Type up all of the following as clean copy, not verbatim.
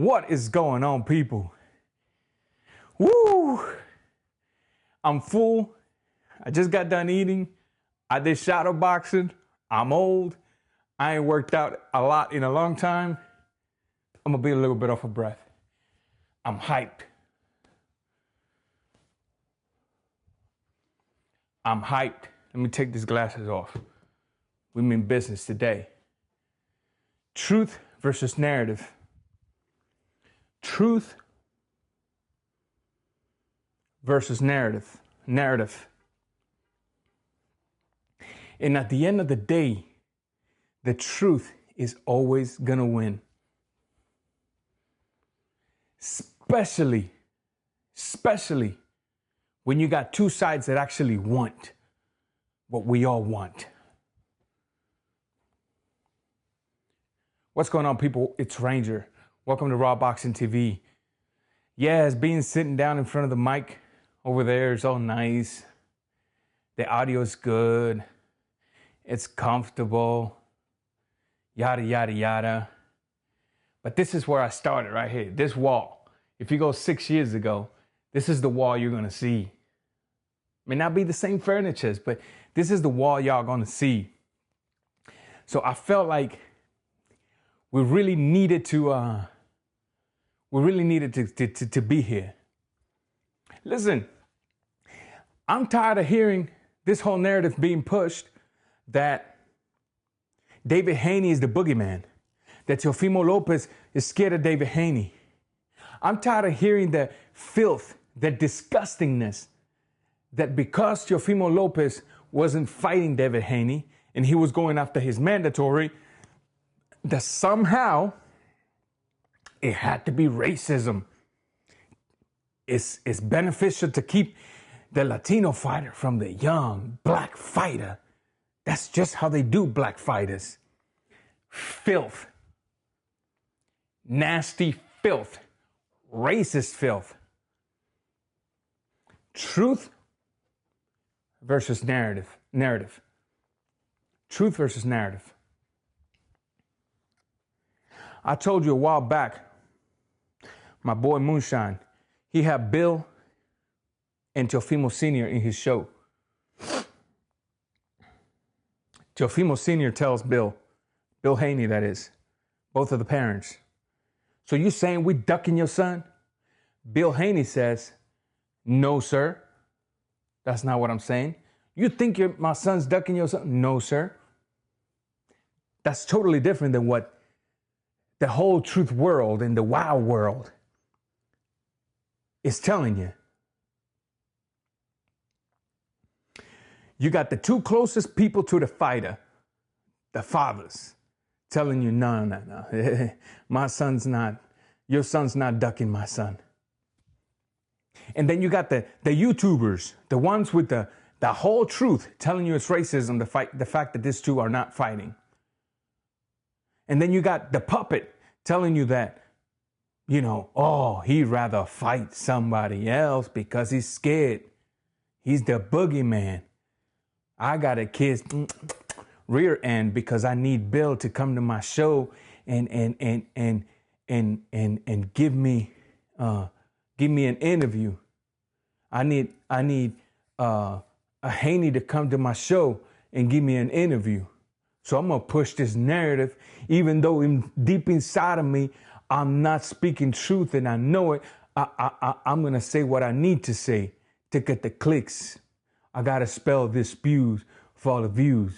What is going on, people? Woo! I'm full. I just got done eating. I did shadow boxing. I'm old. I ain't worked out a lot in a long time. I'm gonna be a little bit off of breath. I'm hyped. I'm hyped. Let me take these glasses off. We mean business today. Truth versus narrative. Truth versus narrative. Narrative. And at the end of the day, the truth is always gonna win. Especially when you got two sides that actually want what we all want. What's going on, people? It's Ranger. Welcome to Raw Boxing TV. Yeah, it's being sitting down in front of the mic over there. It's all nice. The audio is good. It's comfortable. Yada, yada, yada. But this is where I started right here. This wall. If you go 6 years ago, this is the wall you're going to see. May not be the same furniture, but this is the wall y'all going to see. So I felt like we really needed to be here. Listen, I'm tired of hearing this whole narrative being pushed that Devin Haney is the boogeyman, that Teofimo Lopez is scared of Devin Haney. I'm tired of hearing the filth, the disgustingness, that because Teofimo Lopez wasn't fighting Devin Haney and he was going after his mandatory, that somehow it had to be racism. It's beneficial to keep the Latino fighter from the young black fighter. That's just how they do black fighters. Filth. Nasty filth. Racist filth. Truth versus narrative. Narrative. Truth versus narrative. I told you a while back, my boy Moonshine, he had Bill and Teofimo Sr. in his show. Teofimo Sr. tells Bill Haney that is, both of the parents, so you saying we ducking your son? Bill Haney says, no, sir. That's not what I'm saying. You think my son's ducking your son? No, sir. That's totally different than what the whole truth world and the wild world is telling you. You got the two closest people to the fighter, the fathers, telling you, no. Your son's not ducking my son. And then you got the YouTubers, the ones with the whole truth telling you it's racism, the fact that these two are not fighting. And then you got the puppet telling you that, he'd rather fight somebody else because he's scared. He's the boogeyman. I got a kiss rear end because I need Bill to come to my show and give me an interview. I need a Haney to come to my show and give me an interview. So I'm going to push this narrative, even though deep inside of me, I'm not speaking truth and I know it. I'm going to say what I need to say to get the clicks. I got to spell this spews for all the views.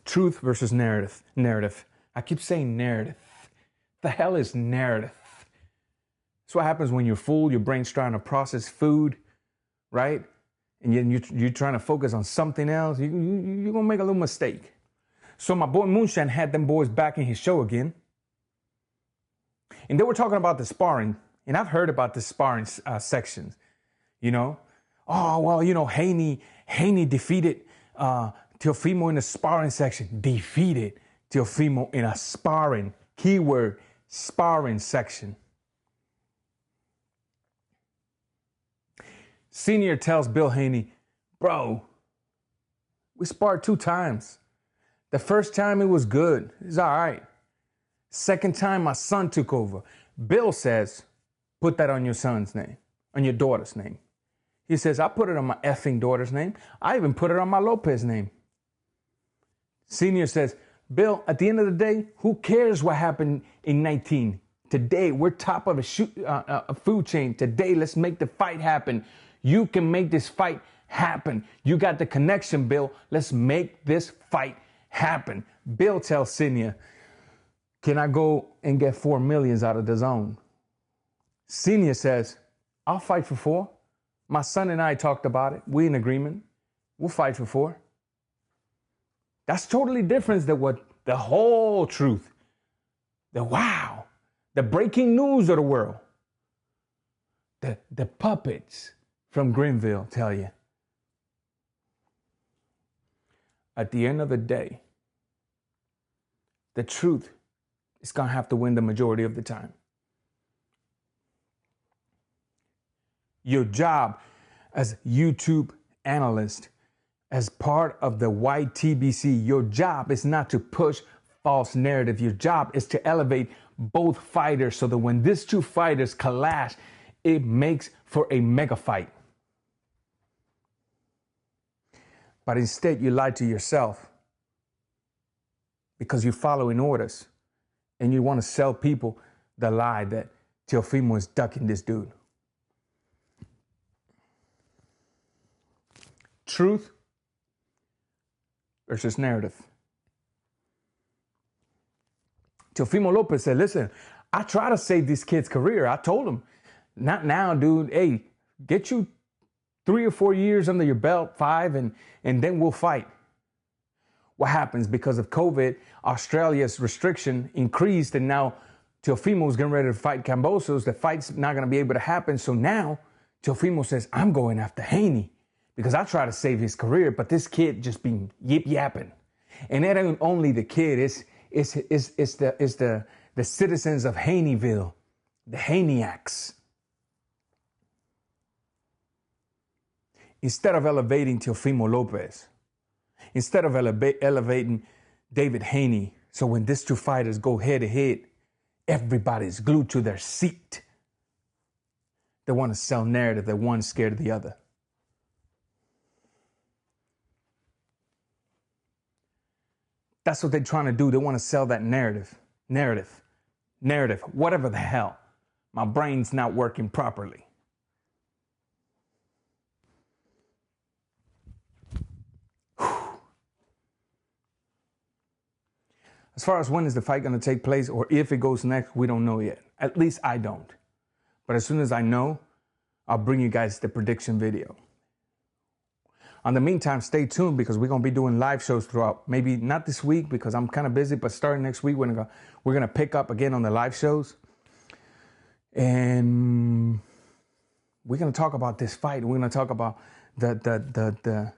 Truth versus narrative. Narrative. I keep saying narrative. The hell is narrative? That's what happens when you're full, your brain's trying to process food, right? And you're trying to focus on something else, you're going to make a little mistake. So my boy Moonshine had them boys back in his show again. And they were talking about the sparring. And I've heard about the sparring sections, Haney defeated Teofimo in the sparring section. Defeated Teofimo in a sparring, keyword, sparring section. Senior tells Bill Haney, bro, we sparred 2 times. The first time it was good. It's all right. Second time, my son took over. Bill says, put that on your son's name, on your daughter's name. He says, I put it on my effing daughter's name. I even put it on my Lopez name. Senior says, Bill, at the end of the day, who cares what happened in 19? Today, we're top of a food chain. Today, let's make the fight happen. You can make this fight happen. You got the connection, Bill. Let's make this fight happen. Bill tells Senior, can I go and get $4 million out of the zone? Senior says, I'll fight for 4. My son and I talked about it. We in agreement. We'll fight for 4. That's totally different than what the whole truth, the wow, the breaking news of the world, the puppets from Greenville tell you. At the end of the day, the truth is going to have to win the majority of the time. Your job as YouTube analyst, as part of the YTBC, your job is not to push false narrative. Your job is to elevate both fighters so that when these two fighters clash, it makes for a mega fight. But instead, you lie to yourself because you're following orders and you want to sell people the lie that Teofimo is ducking this dude. Truth versus narrative. Teofimo Lopez said, listen, I try to save this kid's career. I told him, not now, dude. Hey, get you 3 or 4 years under your belt, 5, and then we'll fight. What happens because of COVID, Australia's restriction increased, and now Teofimo's getting ready to fight Cambosos. The fight's not going to be able to happen. So now Teofimo says, I'm going after Haney because I try to save his career, but this kid just been yip-yapping. And it ain't only the kid, it's the citizens of Haneyville, the Haneyaks. Instead of elevating Teofimo Lopez, instead of elevating Devin Haney, so when these two fighters go head to head, everybody's glued to their seat. They want to sell narrative that one's scared of the other. That's what they're trying to do. They want to sell that narrative, whatever the hell. My brain's not working properly. As far as when is the fight going to take place or if it goes next, we don't know yet. At least I don't. But as soon as I know, I'll bring you guys the prediction video. In the meantime, stay tuned because we're going to be doing live shows throughout. Maybe not this week because I'm kind of busy, but starting next week, we're going to pick up again on the live shows. And we're going to talk about this fight. We're going to talk about the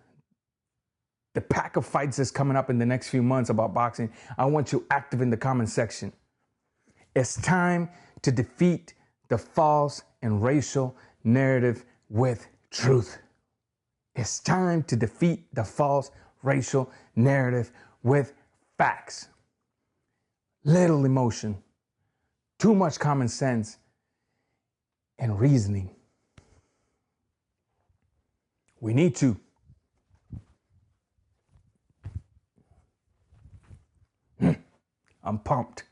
pack of fights that's coming up in the next few months about boxing. I want you active in the comment section. It's time to defeat the false and racial narrative with truth. It's time to defeat the false racial narrative with facts. Little emotion, too much common sense, and reasoning. We need to. I'm pumped.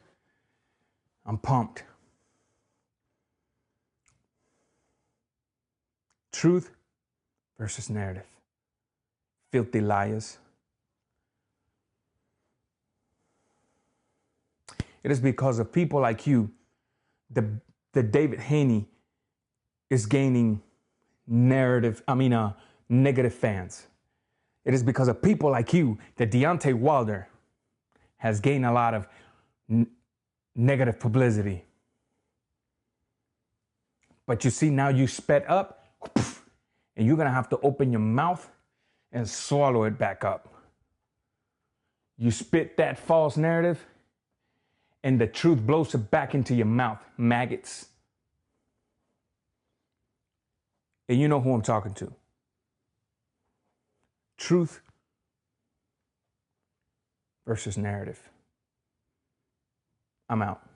Truth versus narrative. Filthy liars. It is because of people like you that Devin Haney is gaining negative fans. It is because of people like you that Deontay Wilder has gained a lot of negative publicity. But you see, now you sped up, and you're going to have to open your mouth and swallow it back up. You spit that false narrative, and the truth blows it back into your mouth. Maggots. And you know who I'm talking to. Truth versus narrative. I'm out.